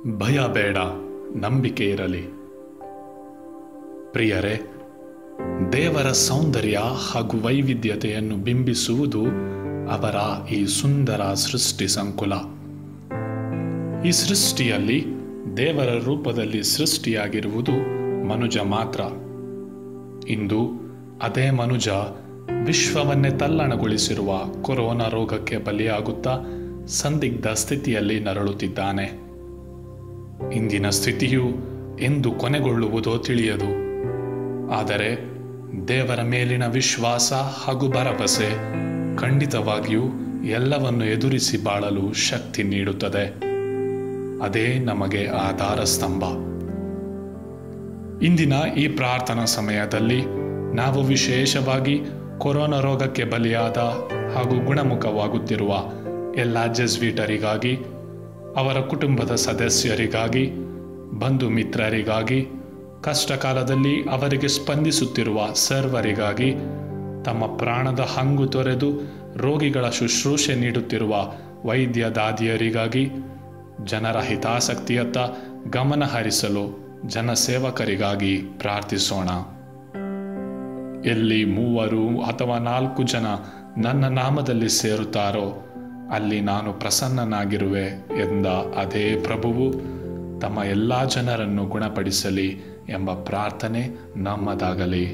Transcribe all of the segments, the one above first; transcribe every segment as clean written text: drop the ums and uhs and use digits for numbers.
ಭಯ ಬೇಡ, ನಂಬಿಕೆ ಇರಲಿ. ಪ್ರಿಯರೇ, ದೇವರ ಸೌಂದರ್ಯ ಹಾಗೂ ವೈವಿಧ್ಯತೆಯನ್ನು ಬಿಂಬಿಸುವುದು ಅವರ ಈ ಸುಂದರ ಸೃಷ್ಟಿ ಸಂಕುಲ. ಈ ಸೃಷ್ಟಿಯಲ್ಲಿ ದೇವರ ರೂಪದಲ್ಲಿ ಸೃಷ್ಟಿಯಾಗಿರುವುದು ಮನುಜ ಮಾತ್ರ. ಇಂದು ಅದೇ ಮನುಜ ವಿಶ್ವವನ್ನೇ ತಲ್ಲಣಗೊಳಿಸಿರುವ ಕೊರೋನಾ ರೋಗಕ್ಕೆ ಬಲಿಯಾಗುತ್ತಾ ಸಂದಿಗ್ಧ ಸ್ಥಿತಿಯಲ್ಲಿ ನರಳುತ್ತಿದ್ದಾನೆ. ಇಂದಿನ ಸ್ಥಿತಿಯು ಎಂದು ಕೊನೆಗೊಳ್ಳುವುದೋ ತಿಳಿಯದು. ಆದರೆ ದೇವರ ಮೇಲಿನ ವಿಶ್ವಾಸ ಹಾಗೂ ಭರವಸೆ ಖಂಡಿತವಾಗಿಯೂ ಎಲ್ಲವನ್ನು ಎದುರಿಸಿ ಬಾಳಲು ಶಕ್ತಿ ನೀಡುತ್ತದೆ. ಅದೇ ನಮಗೆ ಆಧಾರ ಸ್ತಂಭ. ಇಂದಿನ ಈ ಪ್ರಾರ್ಥನಾ ಸಮಯದಲ್ಲಿ ನಾವು ವಿಶೇಷವಾಗಿ ಕೊರೋನಾ ರೋಗಕ್ಕೆ ಬಲಿಯಾದ ಹಾಗೂ ಗುಣಮುಖವಾಗುತ್ತಿರುವ ಎಲ್ಲ ಜೆಸ್ವಿಟರಿಗಾಗಿ, ಅವರ ಕುಟುಂಬದ ಸದಸ್ಯರಿಗಾಗಿ, ಬಂಧು ಮಿತ್ರರಿಗಾಗಿ, ಕಷ್ಟಕಾಲದಲ್ಲಿ ಅವರಿಗೆ ಸ್ಪಂದಿಸುತ್ತಿರುವ ಸರ್ವರಿಗಾಗಿ, ತಮ್ಮ ಪ್ರಾಣದ ಹಂಗು ತೊರೆದು ರೋಗಿಗಳ ಶುಶ್ರೂಷೆ ನೀಡುತ್ತಿರುವ ವೈದ್ಯ ದಾದಿಯರಿಗಾಗಿ, ಜನರ ಹಿತಾಸಕ್ತಿಯತ್ತ ಗಮನ ಹರಿಸಲು ಜನಸೇವಕರಿಗಾಗಿ ಪ್ರಾರ್ಥಿಸೋಣ. ಎಲ್ಲಿ 3 ಅಥವಾ 4 ಜನ ನನ್ನ ನಾಮದಲ್ಲಿ ಸೇರುತ್ತಾರೋ ಅಲ್ಲಿ ನಾನು ಪ್ರಸನ್ನನಾಗಿರುವೆ ಎಂದ ಅದೇ ಪ್ರಭುವು ತಮ್ಮ ಎಲ್ಲ ಜನರನ್ನು ಗುಣಪಡಿಸಲಿ ಎಂಬ ಪ್ರಾರ್ಥನೆ ನಮ್ಮದಾಗಲಿ.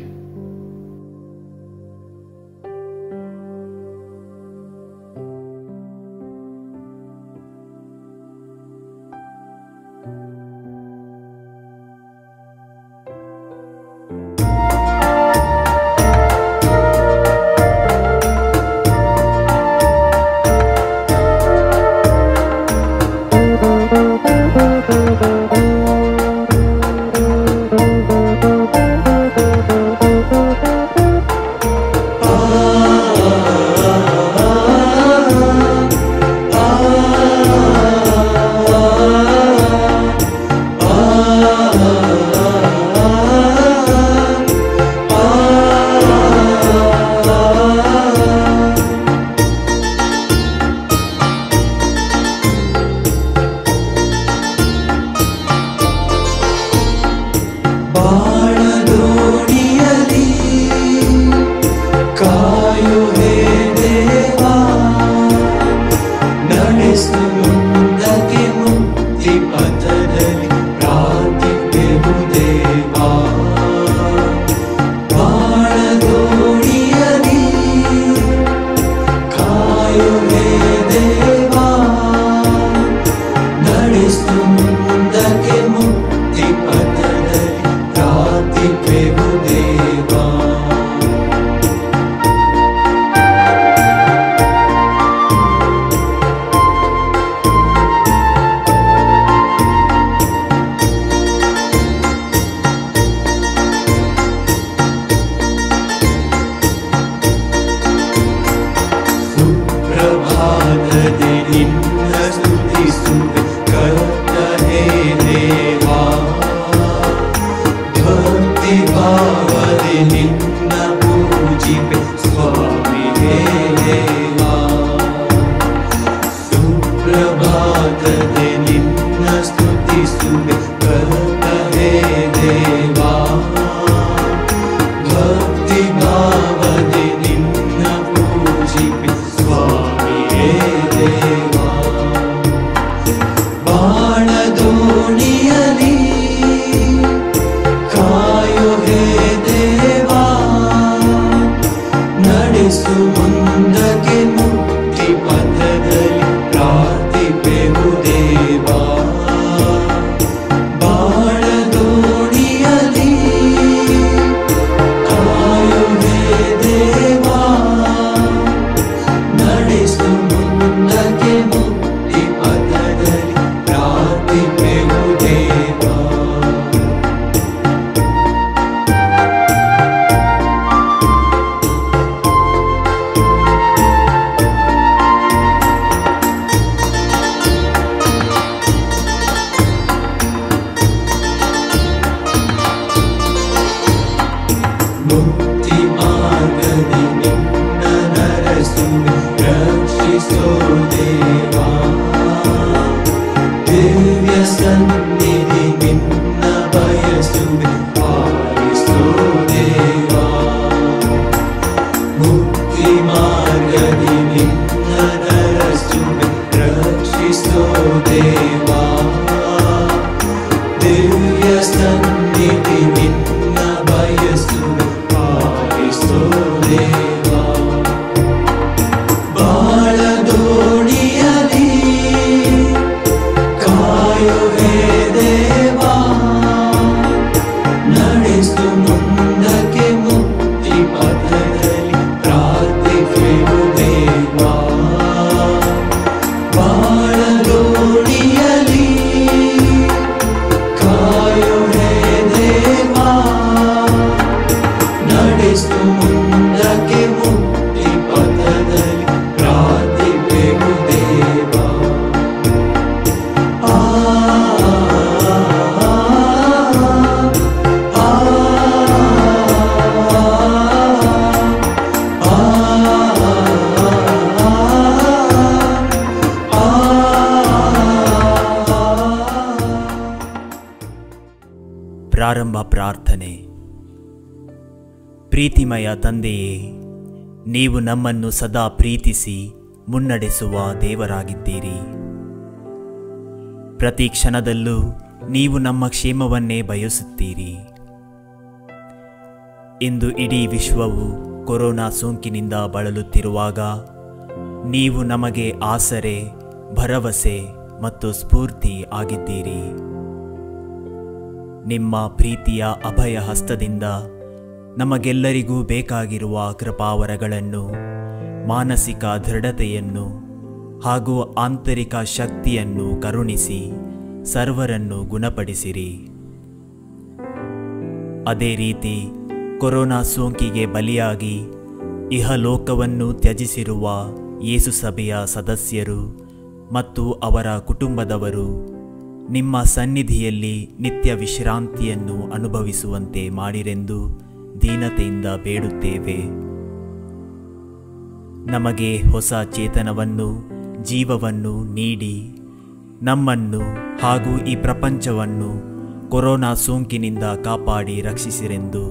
रक्षिसो देवा दिव्य ಸನ್ನಿಧಿ ನಿನ್ನ ಬಯಸುವೆ ಪಾಲಿಸೋ ದೇವಾ. ಮುಕ್ತಿ ಮಾರ್ಗದಿ ನಿನ್ನ ನರಸುವೆ ರಕ್ಷಿಸೋ ದೇವಾ. ದಿವ್ಯ ಸನ್ನಿಧಿ ನಿನ್ನ ಬಯಸುವೆ ಪಾಲಿಸೋ ದೇವಾ. ಬಾಳ ದೋಣಿಯಲಿ ಕಾಯುವೆ ದೇವಾ. ನಡೆಸು ಮುಂದಕ್ಕೆ ಮುಕ್ತಿ ಪಥದಲ್ಲಿ ಪ್ರಾರ್ಥಿಸುವೆನು ದೇವಾ. ಬಾಳ ದೋಣಿಯಲಿ ಕಾಯುವೆ ದೇವಾ. ನಡೆಸು ಮುಂದಕ್ಕೆ ಮುಕ್ತಿ ಪಥದಲ್ಲಿ ಪ್ರಾರ್ಥಿಸುವೆನು ದೇವಾ. ಪ್ರಾರಂಭ ಪ್ರಾರ್ಥನೆ. ಪ್ರೀತಿಮಯ ತಂದೆಯೇ, ನೀವು ನಮ್ಮನ್ನು ಸದಾ ಪ್ರೀತಿಸಿ ಮುನ್ನಡೆಸುವ ದೇವರಾಗಿದ್ದೀರಿ. ಪ್ರತಿ ಕ್ಷಣದಲ್ಲೂ ನೀವು ನಮ್ಮ ಕ್ಷೇಮವನ್ನೇ ಬಯಸುತ್ತೀರಿ. ಇಂದು ಇಡೀ ವಿಶ್ವವು ಕೊರೋನಾ ಸೋಂಕಿನಿಂದ ಬಳಲುತ್ತಿರುವಾಗ ನೀವು ನಮಗೆ ಆಸರೆ, ಭರವಸೆ ಮತ್ತು ಸ್ಫೂರ್ತಿ ಆಗಿದ್ದೀರಿ. ನಿಮ್ಮ ಪ್ರೀತಿಯ ಅಭಯ ಹಸ್ತದಿಂದ ನಮಗೆಲ್ಲರಿಗೂ ಬೇಕಾಗಿರುವ ಕೃಪಾವರಗಳನ್ನು, ಮಾನಸಿಕ ದೃಢತೆಯನ್ನು ಹಾಗೂ ಆಂತರಿಕ ಶಕ್ತಿಯನ್ನು ಕರುಣಿಸಿ ಸರ್ವರನ್ನು ಗುಣಪಡಿಸಿರಿ. ಅದೇ ರೀತಿ ಕೊರೋನಾ ಸೋಂಕಿಗೆ ಬಲಿಯಾಗಿ ಇಹಲೋಕವನ್ನು ತ್ಯಜಿಸಿರುವ ಯೇಸು ಸಭೆಯ ಸದಸ್ಯರು ಮತ್ತು ಅವರ ಕುಟುಂಬದವರು ನಿಮ್ಮ ಸನ್ನಿಧಿಯಲ್ಲಿ ನಿತ್ಯ ವಿಶ್ರಾಂತಿಯನ್ನು ಅನುಭವಿಸುವಂತೆ ಮಾಡಿರೆಂದು ದೀನತೆಯಿಂದ ಬೇಡುತ್ತೇವೆ. ನಮಗೆ ಹೊಸ ಚೇತನವನ್ನು, ಜೀವವನ್ನು ನೀಡಿ ನಮ್ಮನ್ನು ಹಾಗೂ ಈ ಪ್ರಪಂಚವನ್ನು ಕೊರೋನಾ ಸೋಂಕಿನಿಂದ ಕಾಪಾಡಿ ರಕ್ಷಿಸಿರೆಂದು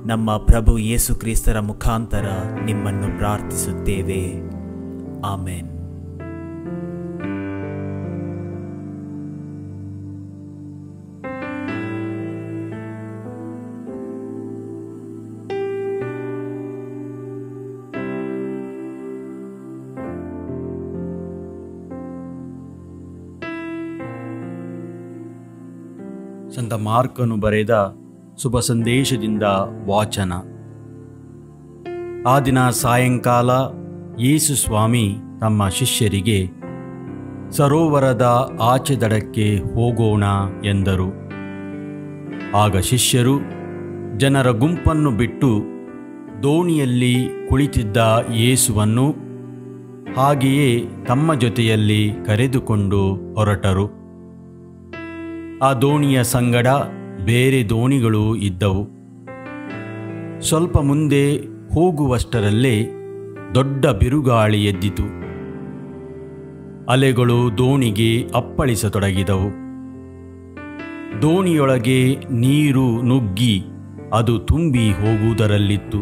ನಮ್ಮ ಪ್ರಭು ಯೇಸು ಕ್ರಿಸ್ತರ ಮುಖಾಂತರ ನಿಮ್ಮನ್ನು ಪ್ರಾರ್ಥಿಸುತ್ತೇವೆ. ಆಮೆನ್. ಸಂತ ಮಾರ್ಕನು ಬರೆದ ಶುಭ ಸಂದೇಶದಿಂದ ವಾಚನ. ಆ ದಿನ ಸಾಯಂಕಾಲ ಯೇಸು ಸ್ವಾಮಿ ತಮ್ಮ ಶಿಷ್ಯರಿಗೆ ಸರೋವರದ ಆಚೆ ದಡಕ್ಕೆ ಹೋಗೋಣ ಎಂದರು. ಆಗ ಶಿಷ್ಯರು ಜನರ ಗುಂಪನ್ನು ಬಿಟ್ಟು ದೋಣಿಯಲ್ಲಿ ಕುಳಿತಿದ್ದ ಯೇಸುವನ್ನು ಹಾಗೆಯೇ ತಮ್ಮ ಜೊತೆಯಲ್ಲಿ ಕರೆದುಕೊಂಡು ಹೊರಟರು. ಆ ದೋಣಿಯ ಸಂಗಡ ಬೇರೆ ದೋಣಿಗಳು ಇದ್ದವು. ಸ್ವಲ್ಪ ಮುಂದೆ ಹೋಗುವಷ್ಟರಲ್ಲೇ ದೊಡ್ಡ ಬಿರುಗಾಳಿ ಎದ್ದಿತು. ಅಲೆಗಳು ದೋಣಿಗೆ ಅಪ್ಪಳಿಸತೊಡಗಿದವು. ದೋಣಿಯೊಳಗೆ ನೀರು ನುಗ್ಗಿ ಅದು ತುಂಬಿ ಹೋಗುವುದರಲ್ಲಿತ್ತು.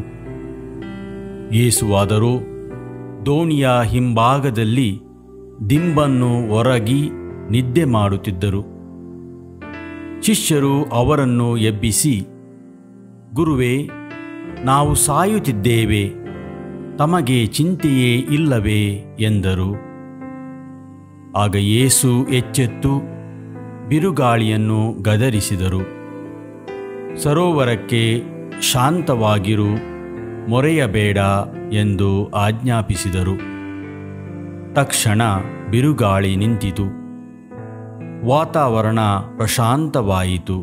ಯೇಸುವಾದರೂ ದೋಣಿಯ ಹಿಂಭಾಗದಲ್ಲಿ ದಿಂಬನ್ನು ಒರಗಿ ನಿದ್ದೆ ಮಾಡುತ್ತಿದ್ದರು. ಶಿಷ್ಯರು ಅವರನ್ನು ಎಬ್ಬಿಸಿ, ಗುರುವೇ, ನಾವು ಸಾಯುತ್ತಿದ್ದೇವೆ, ತಮಗೆ ಚಿಂತೆಯೇ ಇಲ್ಲವೇ ಎಂದರು. ಆಗ ಯೇಸು ಎಚ್ಚೆತ್ತು ಬಿರುಗಾಳಿಯನ್ನು ಗದರಿಸಿದರು. ಸರೋವರಕ್ಕೆ ಶಾಂತವಾಗಿರು, ಮೊರೆಯಬೇಡ ಎಂದು ಆಜ್ಞಾಪಿಸಿದರು. ತಕ್ಷಣ ಬಿರುಗಾಳಿ ನಿಂತಿತು. ವಾತಾವರಣ ಪ್ರಶಾಂತವಾಯಿತು.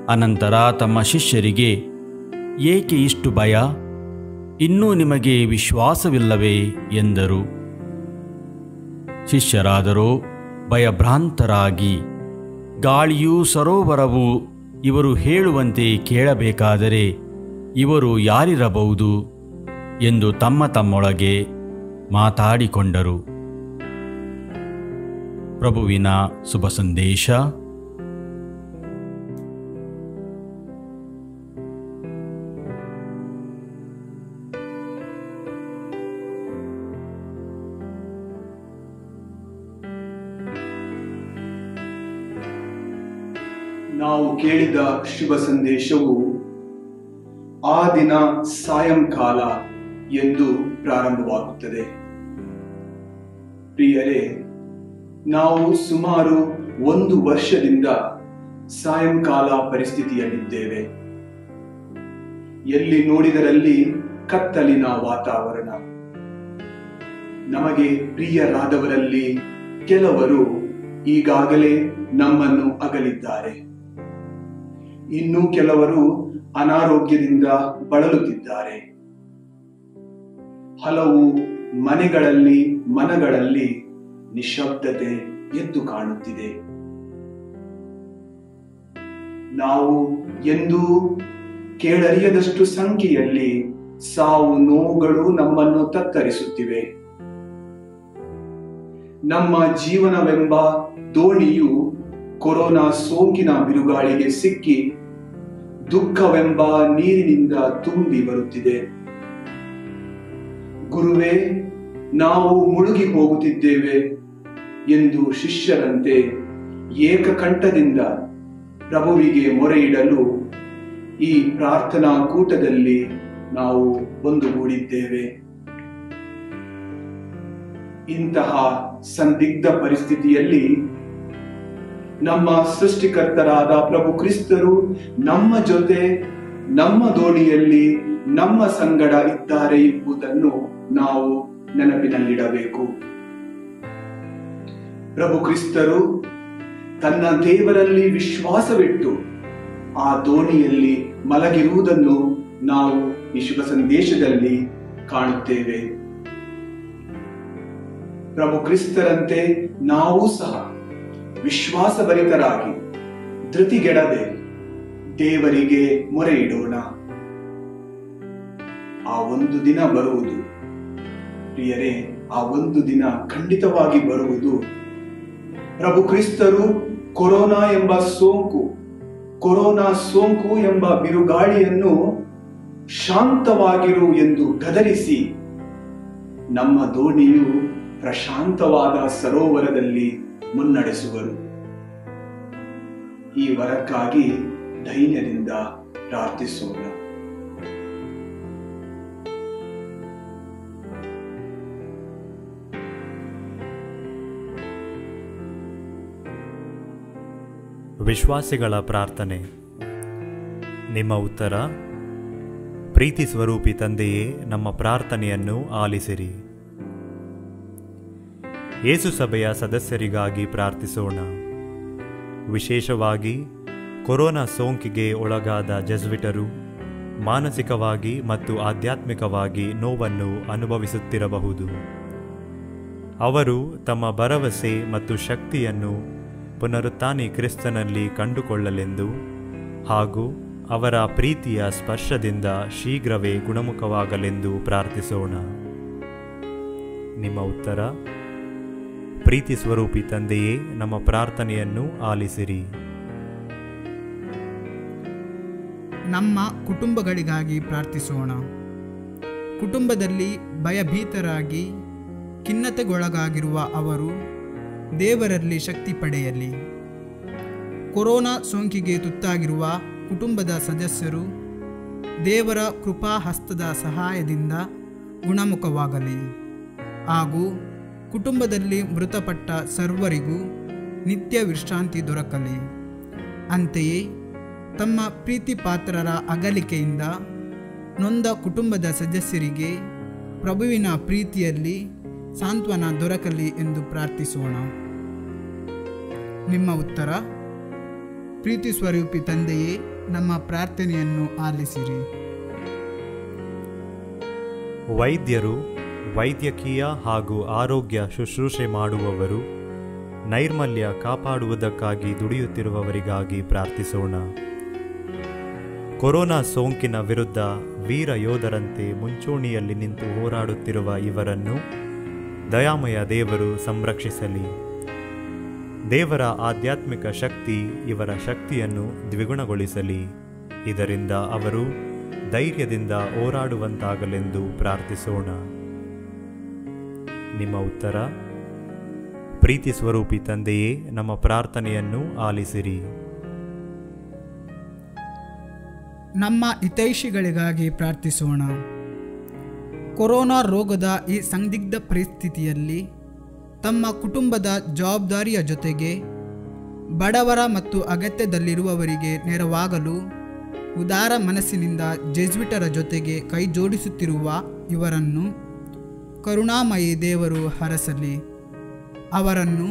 ಅನಂತರ ತಮ್ಮ ಶಿಷ್ಯರಿಗೆ, ಏಕೆ ಇಷ್ಟು ಭಯ? ಇನ್ನೂ ನಿಮಗೆ ವಿಶ್ವಾಸವಿಲ್ಲವೇ ಎಂದರು. ಶಿಷ್ಯರಾದರೋ ಭಯಭ್ರಾಂತರಾಗಿ, ಗಾಳಿಯೂ ಸರೋವರವು ಇವರು ಹೇಳುವಂತೆ ಕೇಳಬೇಕಾದರೆ ಇವರು ಯಾರಿರಬಹುದು ಎಂದು ತಮ್ಮೊಳಗೆ ಮಾತಾಡಿಕೊಂಡರು. ಪ್ರಭುವಿನ ಶುಭ ಸಂದೇಶ. ನಾವು ಕೇಳಿದ ಶುಭ ಸಂದೇಶವು ಆ ದಿನ ಸಾಯಂಕಾಲ ಎಂದು ಪ್ರಾರಂಭವಾಗುತ್ತದೆ. ಪ್ರಿಯರೇ, ನಾವು ಸುಮಾರು 1 ವರ್ಷದಿಂದ ಸಾಯಂಕಾಲ ಪರಿಸ್ಥಿತಿಯಲ್ಲಿದ್ದೇವೆ. ಎಲ್ಲಿ ನೋಡಿದರಲ್ಲಿ ಕತ್ತಲಿನ ವಾತಾವರಣ. ನಮಗೆ ಪ್ರಿಯರಾದವರಲ್ಲಿ ಕೆಲವರು ಈಗಾಗಲೇ ನಮ್ಮನ್ನು ಅಗಲಿದ್ದಾರೆ. ಇನ್ನೂ ಕೆಲವರು ಅನಾರೋಗ್ಯದಿಂದ ಬಳಲುತ್ತಿದ್ದಾರೆ. ಹಲವು ಮನಗಳಲ್ಲಿ ನಿಶಬ್ದತೆ ಎದ್ದು ಕಾಣುತ್ತಿದೆ. ನಾವು ಎಂದೂ ಕೇಳರಿಯದಷ್ಟು ಸಂಖ್ಯೆಯಲ್ಲಿ ಸಾವು ನೋವುಗಳು ನಮ್ಮನ್ನು ತತ್ತರಿಸುತ್ತಿವೆ. ನಮ್ಮ ಜೀವನವೆಂಬ ದೋಣಿಯು ಕೊರೋನಾ ಸೋಂಕಿನ ಬಿರುಗಾಳಿಗೆ ಸಿಕ್ಕಿ ದುಃಖವೆಂಬ ನೀರಿನಿಂದ ತುಂಬಿ ಬರುತ್ತಿದೆ. ಗುರುವೇ, ನಾವು ಮುಳುಗಿ ಹೋಗುತ್ತಿದ್ದೇವೆ ಎಂದು ಶಿಷ್ಯರಂತೆ ಏಕಕಂಠದಿಂದ ಪ್ರಭುವಿಗೆ ಮೊರೆಯಿಡಲು ಈ ಪ್ರಾರ್ಥನಾ ಕೂಟದಲ್ಲಿ ನಾವು ಒಂದುಗೂಡಿದ್ದೇವೆ. ಇಂತಹ ಸಂದಿಗ್ಧ ಪರಿಸ್ಥಿತಿಯಲ್ಲಿ ನಮ್ಮ ಸೃಷ್ಟಿಕರ್ತರಾದ ಪ್ರಭು ಕ್ರಿಸ್ತರು ನಮ್ಮ ಜೊತೆ, ನಮ್ಮ ದೋಣಿಯಲ್ಲಿ, ನಮ್ಮ ಸಂಗಡ ಇದ್ದಾರೆ ಎಂಬುದನ್ನು ನಾವು ನೆನಪಿನಲ್ಲಿಡಬೇಕು. ಪ್ರಭು ಕ್ರಿಸ್ತರು ತನ್ನ ದೇವರಲ್ಲಿ ವಿಶ್ವಾಸವಿಟ್ಟು ಆ ದೋಣಿಯಲ್ಲಿ ಮಲಗಿರುವುದನ್ನು ನಾವು ಈ ಶುಭ ಸಂದೇಶದಲ್ಲಿ ಕಾಣುತ್ತೇವೆ. ಪ್ರಭು ಕ್ರಿಸ್ತರಂತೆ ನಾವು ಸಹ ವಿಶ್ವಾಸಭರಿತರಾಗಿ ಧೃತಿಗೆಡದೆ ದೇವರಿಗೆ ಮೊರೆ ಇಡೋಣ. ಆ ಒಂದು ದಿನ ಬರುವುದು ಪ್ರಿಯರೇ, ಆ ಒಂದು ದಿನ ಖಂಡಿತವಾಗಿ ಬರುವುದು. ಪ್ರಭು ಕ್ರಿಸ್ತರು ಕೊರೋನಾ ಸೋಂಕು ಎಂಬ ಬಿರುಗಾಳಿಯನ್ನು ಶಾಂತವಾಗಿರು ಎಂದು ಗದರಿಸಿ ನಮ್ಮ ದೋಣಿಯು ಪ್ರಶಾಂತವಾದ ಸರೋವರದಲ್ಲಿ ಮುನ್ನಡೆಸುವರು. ಈ ವರಕ್ಕಾಗಿ ಧೈರ್ಯದಿಂದ ಪ್ರಾರ್ಥಿಸೋಣ. ವಿಶ್ವಾಸಿಗಳ ಪ್ರಾರ್ಥನೆ. ನಿಮ್ಮ ಉತ್ತರ: ಪ್ರೀತಿ ಸ್ವರೂಪಿ ತಂದೆಯೇ, ನಮ್ಮ ಪ್ರಾರ್ಥನೆಯನ್ನು ಆಲಿಸಿರಿ. ಯೇಸು ಸಭೆಯ ಸದಸ್ಯರಿಗಾಗಿ ಪ್ರಾರ್ಥಿಸೋಣ. ವಿಶೇಷವಾಗಿ ಕೊರೋನಾ ಸೋಂಕಿಗೆ ಒಳಗಾದ ಜೆಸುವಿಟರು ಮಾನಸಿಕವಾಗಿ ಮತ್ತು ಆಧ್ಯಾತ್ಮಿಕವಾಗಿ ನೋವನ್ನು ಅನುಭವಿಸುತ್ತಿರಬಹುದು. ಅವರು ತಮ್ಮ ಭರವಸೆ ಮತ್ತು ಶಕ್ತಿಯನ್ನು ಪುನರುತ್ಥಾನಿ ಕ್ರಿಸ್ತನಲ್ಲಿ ಕಂಡುಕೊಳ್ಳಲೆಂದು ಹಾಗೂ ಅವರ ಪ್ರೀತಿಯ ಸ್ಪರ್ಶದಿಂದ ಶೀಘ್ರವೇ ಗುಣಮುಖವಾಗಲೆಂದು ಪ್ರಾರ್ಥಿಸೋಣ. ನಿಮ್ಮ ಉತ್ತರ: ಪ್ರೀತಿ ಸ್ವರೂಪಿ ತಂದೆಯೇ, ನಮ್ಮ ಪ್ರಾರ್ಥನೆಯನ್ನು ಆಲಿಸಿರಿ. ನಮ್ಮ ಕುಟುಂಬಗಳಿಗಾಗಿ ಪ್ರಾರ್ಥಿಸೋಣ. ಕುಟುಂಬದಲ್ಲಿ ಭಯಭೀತರಾಗಿ ಖಿನ್ನತೆಗೊಳಗಾಗಿರುವ ಅವರು ದೇವರಲ್ಲಿ ಶಕ್ತಿ ಪಡೆಯಲಿ. ಕೊರೋನಾ ಸೋಂಕಿಗೆ ತುತ್ತಾಗಿರುವ ಕುಟುಂಬದ ಸದಸ್ಯರು ದೇವರ ಕೃಪಾಹಸ್ತದ ಸಹಾಯದಿಂದ ಗುಣಮುಖವಾಗಲಿ ಹಾಗೂ ಕುಟುಂಬದಲ್ಲಿ ಮೃತಪಟ್ಟ ಸರ್ವರಿಗೂ ನಿತ್ಯ ವಿಶ್ರಾಂತಿ ದೊರಕಲಿ. ಅಂತೆಯೇ ತಮ್ಮ ಪ್ರೀತಿಪಾತ್ರರ ಅಗಲಿಕೆಯಿಂದ ನೊಂದ ಕುಟುಂಬದ ಸದಸ್ಯರಿಗೆ ಪ್ರಭುವಿನ ಪ್ರೀತಿಯಲ್ಲಿ ಸಾಂತ್ವನ ದೊರಕಲಿ ಎಂದು ಪ್ರಾರ್ಥಿಸೋಣ. ನಿಮ್ಮ ಉತ್ತರ: ಪ್ರೀತಿ ಸ್ವರೂಪಿ ತಂದೆಯೇ, ನಮ್ಮ ಪ್ರಾರ್ಥನೆಯನ್ನು ಆಲಿಸಿರಿ. ವೈದ್ಯರು, ವೈದ್ಯಕೀಯ ಹಾಗೂ ಆರೋಗ್ಯ ಶುಶ್ರೂಷೆ ಮಾಡುವವರು, ನೈರ್ಮಲ್ಯ ಕಾಪಾಡುವುದಕ್ಕಾಗಿ ದುಡಿಯುತ್ತಿರುವವರಿಗಾಗಿ ಪ್ರಾರ್ಥಿಸೋಣ. ಕೊರೋನಾ ಸೋಂಕಿನ ವಿರುದ್ಧ ವೀರ ಯೋಧರಂತೆ ಮುಂಚೂಣಿಯಲ್ಲಿ ನಿಂತು ಹೋರಾಡುತ್ತಿರುವ ಇವರನ್ನು ದಯಾಮಯ ದೇವರು ಸಂರಕ್ಷಿಸಲಿ. ದೇವರ ಆಧ್ಯಾತ್ಮಿಕ ಶಕ್ತಿ ಇವರ ಶಕ್ತಿಯನ್ನು ದ್ವಿಗುಣಗೊಳಿಸಲಿ. ಇದರಿಂದ ಅವರು ಧೈರ್ಯದಿಂದ ಹೋರಾಡುವಂತಾಗಲೆಂದು ಪ್ರಾರ್ಥಿಸೋಣ. ನಿಮ್ಮ ಉತ್ತರ: ಪ್ರೀತಿ ಸ್ವರೂಪಿ ತಂದೆಯೇ, ನಮ್ಮ ಪ್ರಾರ್ಥನೆಯನ್ನು ಆಲಿಸಿರಿ. ನಮ್ಮ ಹಿತೈಷಿಗಳಿಗಾಗಿ ಪ್ರಾರ್ಥಿಸೋಣ. ಕೊರೋನಾ ರೋಗದ ಈ ಸಂದಿಗ್ಧ ಪರಿಸ್ಥಿತಿಯಲ್ಲಿ ತಮ್ಮ ಕುಟುಂಬದ ಜವಾಬ್ದಾರಿಯ ಜೊತೆಗೆ ಬಡವರ ಮತ್ತು ಅಗತ್ಯದಲ್ಲಿರುವವರಿಗೆ ನೆರವಾಗಲು ಉದಾರ ಮನಸ್ಸಿನಿಂದ ಜೆಸ್ವಿಟರ ಜೊತೆಗೆ ಕೈ ಜೋಡಿಸುತ್ತಿರುವ ಇವರನ್ನು ಕರುಣಾಮಯಿ ದೇವರು ಹರಸಲಿ. ಅವರನ್ನು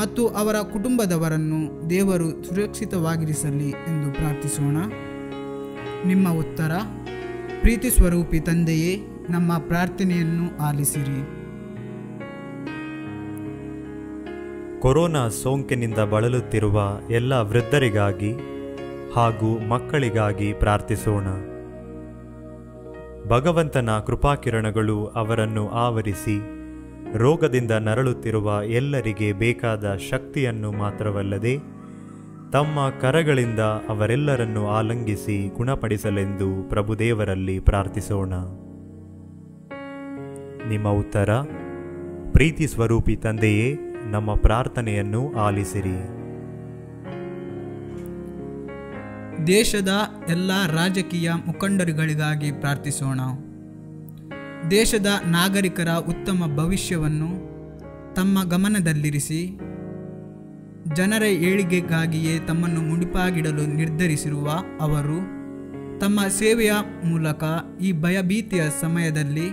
ಮತ್ತು ಅವರ ಕುಟುಂಬದವರನ್ನು ದೇವರು ಸುರಕ್ಷಿತವಾಗಿರಿಸಲಿ ಎಂದು ಪ್ರಾರ್ಥಿಸೋಣ. ನಿಮ್ಮ ಉತ್ತರ: ಪ್ರೀತಿ ಸ್ವರೂಪಿ ತಂದೆಯೇ, ನಮ್ಮ ಪ್ರಾರ್ಥನೆಯನ್ನು ಆಲಿಸಿರಿ. ಕೊರೋನಾ ಸೋಂಕಿನಿಂದ ಬಳಲುತ್ತಿರುವ ಎಲ್ಲ ವೃದ್ಧರಿಗಾಗಿ ಹಾಗೂ ಮಕ್ಕಳಿಗಾಗಿ ಪ್ರಾರ್ಥಿಸೋಣ. ಭಗವಂತನ ಕೃಪಾಕಿರಣಗಳು ಅವರನ್ನು ಆವರಿಸಿ ರೋಗದಿಂದ ನರಳುತ್ತಿರುವ ಎಲ್ಲರಿಗೆ ಬೇಕಾದ ಶಕ್ತಿಯನ್ನು ಮಾತ್ರವಲ್ಲದೆ ತಮ್ಮ ಕರಗಳಿಂದ ಅವರೆಲ್ಲರನ್ನು ಆಲಂಗಿಸಿ ಗುಣಪಡಿಸಲೆಂದು ಪ್ರಭುದೇವರಲ್ಲಿ ಪ್ರಾರ್ಥಿಸೋಣ. ನಿಮ್ಮ ಉತ್ತರ: ಪ್ರೀತಿ ಸ್ವರೂಪಿ ತಂದೆಯೇ, ನಮ್ಮ ಪ್ರಾರ್ಥನೆಯನ್ನು ಆಲಿಸಿರಿ. ದೇಶದ ಎಲ್ಲ ರಾಜಕೀಯ ಮುಖಂಡರುಗಳಿಗಾಗಿ ಪ್ರಾರ್ಥಿಸೋಣ. ದೇಶದ ನಾಗರಿಕರ ಉತ್ತಮ ಭವಿಷ್ಯವನ್ನು ತಮ್ಮ ಗಮನದಲ್ಲಿರಿಸಿ ಜನರ ಏಳಿಗೆಗಾಗಿಯೇ ತಮ್ಮನ್ನು ಮುಡಿಪಾಗಿಡಲು ನಿರ್ಧರಿಸಿರುವ ಅವರು ತಮ್ಮ ಸೇವೆಯ ಮೂಲಕ ಈ ಭಯಭೀತಿಯ ಸಮಯದಲ್ಲಿ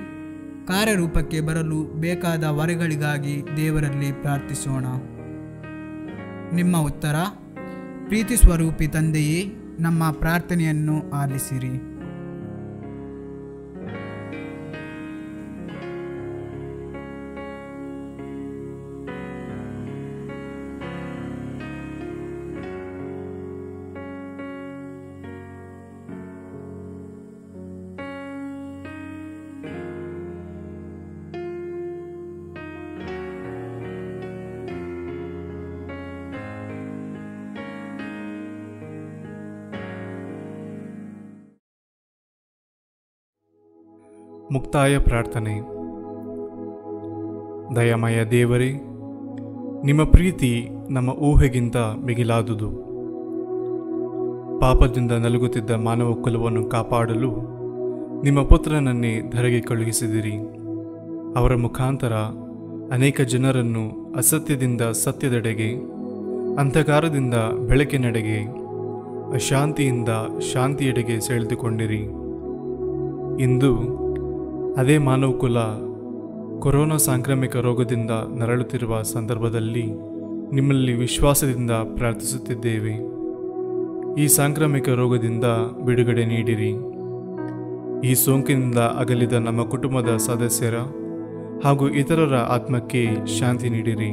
ಕಾರ್ಯರೂಪಕ್ಕೆ ಬರಲು ಬೇಕಾದ ವರಗಳಿಗಾಗಿ ದೇವರಲ್ಲಿ ಪ್ರಾರ್ಥಿಸೋಣ. ನಿಮ್ಮ ಉತ್ತರ: ಪ್ರೀತಿ ಸ್ವರೂಪಿ ತಂದೆಯೇ, ನಮ್ಮ ಪ್ರಾರ್ಥನೆಯನ್ನು ಆಲಿಸಿರಿ. ಮುಕ್ತಾಯ ಪ್ರಾರ್ಥನೆ. ದಯಾಮಯ ದೇವರೇ, ನಿಮ್ಮ ಪ್ರೀತಿ ನಮ್ಮ ಊಹೆಗಿಂತ ಮಿಗಿಲಾದುದು. ಪಾಪದಿಂದ ನಲುಗುತ್ತಿದ್ದ ಮಾನವ ಕುಲವನ್ನು ಕಾಪಾಡಲು ನಿಮ್ಮ ಪುತ್ರನನ್ನೇ ಧರೆಗೆ ಕಳುಹಿಸಿದಿರಿ. ಅವರ ಮುಖಾಂತರ ಅನೇಕ ಜನರನ್ನು ಅಸತ್ಯದಿಂದ ಸತ್ಯದೆಡೆಗೆ, ಅಂಧಕಾರದಿಂದ ಬೆಳಕಿನೆಡೆಗೆ, ಅಶಾಂತಿಯಿಂದ ಶಾಂತಿಯೆಡೆಗೆ ಸೆಳೆದುಕೊಂಡಿರಿ. ಇಂದು ಅದೇ ಮಾನವಕುಲ ಕೊರೋನಾ ಸಾಂಕ್ರಾಮಿಕ ರೋಗದಿಂದ ನರಳುತ್ತಿರುವ ಸಂದರ್ಭದಲ್ಲಿ ನಿಮ್ಮಲ್ಲಿ ವಿಶ್ವಾಸದಿಂದ ಪ್ರಾರ್ಥಿಸುತ್ತಿದ್ದೇವೆ. ಈ ಸಾಂಕ್ರಾಮಿಕ ರೋಗದಿಂದ ಬಿಡುಗಡೆ ನೀಡಿರಿ. ಈ ಸೋಂಕಿನಿಂದ ಅಗಲಿದ ನಮ್ಮ ಕುಟುಂಬದ ಸದಸ್ಯರ ಹಾಗೂ ಇತರರ ಆತ್ಮಕ್ಕೆ ಶಾಂತಿ ನೀಡಿರಿ.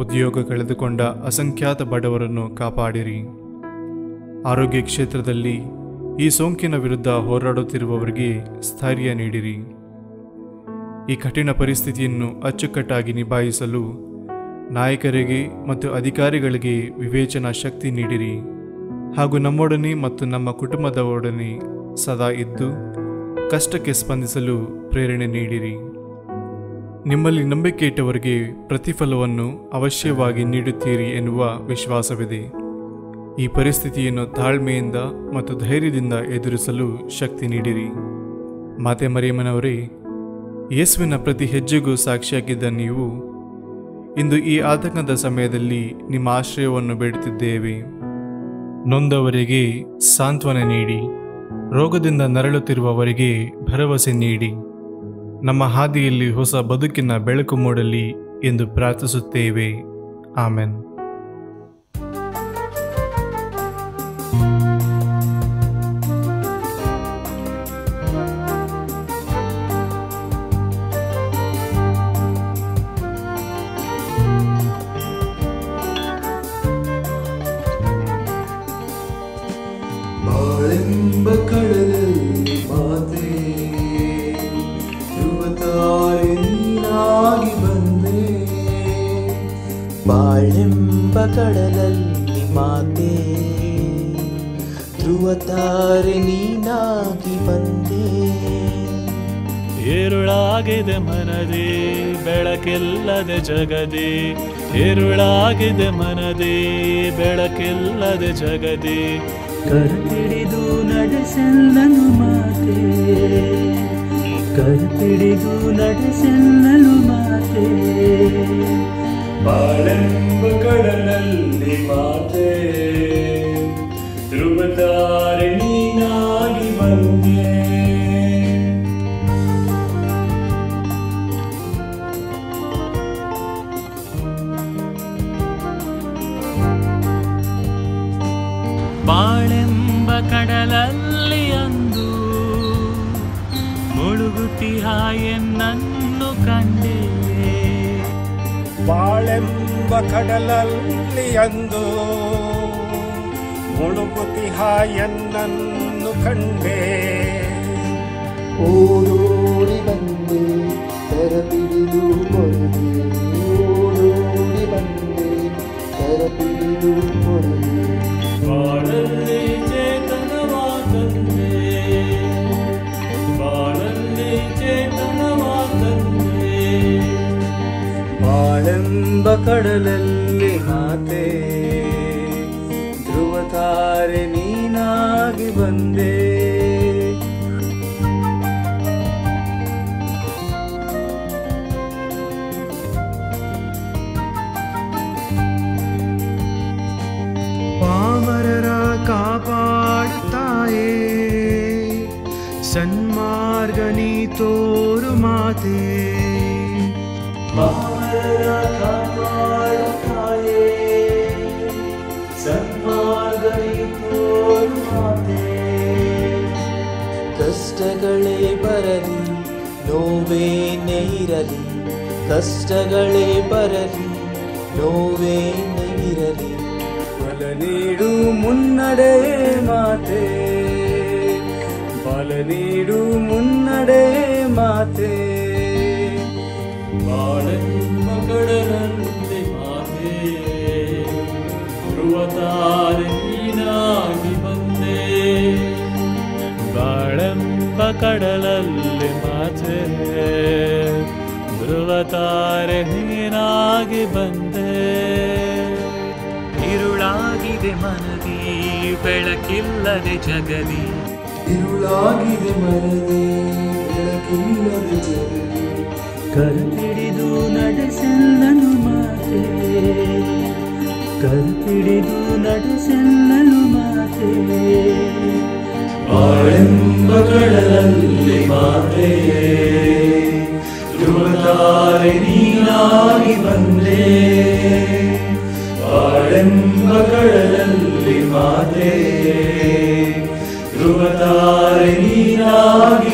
ಉದ್ಯೋಗ ಕಳೆದುಕೊಂಡ ಅಸಂಖ್ಯಾತ ಬಡವರನ್ನು ಕಾಪಾಡಿರಿ. ಆರೋಗ್ಯ ಕ್ಷೇತ್ರದಲ್ಲಿ ಈ ಸೋಂಕಿನ ವಿರುದ್ಧ ಹೋರಾಡುತ್ತಿರುವವರಿಗೆ ಸ್ಥೈರ್ಯ ನೀಡಿರಿ. ಈ ಕಠಿಣ ಪರಿಸ್ಥಿತಿಯನ್ನು ಅಚ್ಚುಕಟ್ಟಾಗಿ ನಿಭಾಯಿಸಲು ನಾಯಕರಿಗೆ ಮತ್ತು ಅಧಿಕಾರಿಗಳಿಗೆ ವಿವೇಚನಾ ಶಕ್ತಿ ನೀಡಿರಿ ಹಾಗೂ ನಮ್ಮೊಡನೆ ಮತ್ತು ನಮ್ಮ ಕುಟುಂಬದವರೊಡನೆ ಸದಾ ಇದ್ದು ಕಷ್ಟಕ್ಕೆ ಸ್ಪಂದಿಸಲು ಪ್ರೇರಣೆ ನೀಡಿರಿ. ನಿಮ್ಮಲ್ಲಿ ನಂಬಿಕೆ ಇಟ್ಟವರಿಗೆ ಪ್ರತಿಫಲವನ್ನು ಅವಶ್ಯವಾಗಿ ನೀಡುತ್ತೀರಿ ಎನ್ನುವ ವಿಶ್ವಾಸವಿದೆ. ಈ ಪರಿಸ್ಥಿತಿಯನ್ನು ತಾಳ್ಮೆಯಿಂದ ಮತ್ತು ಧೈರ್ಯದಿಂದ ಎದುರಿಸಲು ಶಕ್ತಿ ನೀಡಿರಿ. ಮಾತೆ ಮರಿಯಮ್ಮನವರೇ, ಯೇಸುವಿನ ಪ್ರತಿ ಹೆಜ್ಜೆಗೂ ಸಾಕ್ಷಿಯಾಗಿದ್ದ ನೀವು ಇಂದು ಈ ಆತಂಕದ ಸಮಯದಲ್ಲಿ ನಿಮ್ಮ ಆಶ್ರಯವನ್ನು ಬೇಡುತ್ತಿದ್ದೇವೆ. ನೊಂದವರಿಗೆ ಸಾಂತ್ವನ ನೀಡಿ, ರೋಗದಿಂದ ನರಳುತ್ತಿರುವವರಿಗೆ ಭರವಸೆ ನೀಡಿ, ನಮ್ಮ ಹಾದಿಯಲ್ಲಿ ಹೊಸ ಬದುಕಿನ ಬೆಳಕು ಮೂಡಲಿ ಎಂದು ಪ್ರಾರ್ಥಿಸುತ್ತೇವೆ. ಆಮೆನ್. ಬಾಳೆಂಬ ಕಡಲಲ್ಲಿ ಮಾತೆ ಧ್ರುವತಾರಿ ನೀನಾಗಿ ಬಂದೆ, ಬಾಳೆಂಬ ಕಡಲಲ್ಲಿ ಮಾತೆ ಧ್ರುವತಾರೆ ನೀನಾಗಿ ಬಂದೆ. ഇരുളാಗಿದೆ ಮನದಿ ಬೆಳಕಿಲ್ಲದೆ ಜಗದಿ, ഇരുಳಾಗಿದೆ ಮನದಿ ಬೆಳಕಿಲ್ಲದೆ ಜಗದಿ. ಕರುಪಿಡಿದು ನಡೆಸೆಲ್ಲನು ಮಾತೆ, ಕರುಪಿಡಿದು ನಡೆಸೆಲ್ಲನು ಮಾತೆ. ಬಾಳೆಂಬ ಕಡಲಲ್ಲಿ ಮಾತೆ ಧ್ರುವತಾರೆ ನೀನಾಗಿ ಬಂದೆ. ಬಾಳೆಂಬ ಕಡಲಲ್ಲಿ ಅಂದು ಮುಳುಗುತ್ತಿಹ ಎನ್ನನ್ನು ಕಂಡೆ. ಬಾಳೆಂಬ ಕಡಲಲ್ಲಿ ಅಂದು ಮುಳುಗುತ್ತಿಹ ಎನ್ನನ್ನು ಕಂಡೆ. ಓಡೋಡಿ ಬಂದೆ ಕರಪಿಡಿದು ಕೊರದೆ, ಓಡೋಡಿ ಬಂದೆ ಕರಪಿಡಿದು ಕೊರದೆ. ಬಾಳಲ್ಲಿ ಚೇತನವಾ ತಂದೆ, ಬಾಳಲ್ಲಿ ಚೇತನವಾ ತಂದೆ. ಬಾಳೆಂಬ ಕಡಲಲ್ಲಿ ಮಾತೆ ಧ್ರುವತಾರೆ ನೀನಾಗಿ ಬಂದೆ. ಪಾಮರರ ಕಾಪಾಡುತ್ತಾಯೇ ಸನ್ಮಾರ್ಗ ನೀ ತೋರು ಮಾತೆ. ಪಾಮರರ ಕಾಪಾಡುತ್ತಾಯೇ ಸನ್ಮಾರ್ಗ ನೀ ತೋರು ಮಾತೆ. ಕಷ್ಟಗಳೇ ಬರಲಿ ನೋವೇನೇ ಇರಲಿ, ಕಷ್ಟಗಳೇ ಬರಲಿ ನೋವೇನೇ ಇರಲಿ. ಬಲ ನೀಡು ಮುನ್ನಡೆ ಮಾತೆ, ಬಲ ನೀಡು ಮುನ್ನಡೆ ಮಾತೆ. ಬಾಳೆಂಬ ಕಡಲಲ್ಲಿ ಮಾತೆ ಧ್ರುವತಾರೆ ನೀನಾಗಿ ಬಂದೆ. ಬಾಳೆಂಬ ಕಡಲಲ್ಲಿ ಮಾತೆ ಧ್ರುವತಾರೆ ನೀನಾಗಿ ಬಂದೆ. ഇരുളಾಗಿದೆ ಮನದಿ ಬೆಳಕಿಲ್ಲದೆ ಜಗದಿ, ഇരുളಾಗಿದೆ ಮನದಿ ಬೆಳಕಿಲ್ಲದೆ ಜಗದಿ. ಕರುಪಿಡಿದು ನಡೆಸೆಲ್ಲನು ಮಾತೆ, ಕರುಪಿಡಿದು ನಡೆಸೆಲ್ಲನು ಮಾತೆ. ಬಾಳೆಂಬ ಕಡಲಲ್ಲಿ ಮಾತೆ ಧ್ರುವತಾರೆ ನೀನಾಗಿ ಬಂದೆ. ಬಾಳೆಂಬ ಕಡಲಲ್ಲಿ ಮಾತೆ ಧ್ರುವತಾರೆ ನೀನಾಗಿ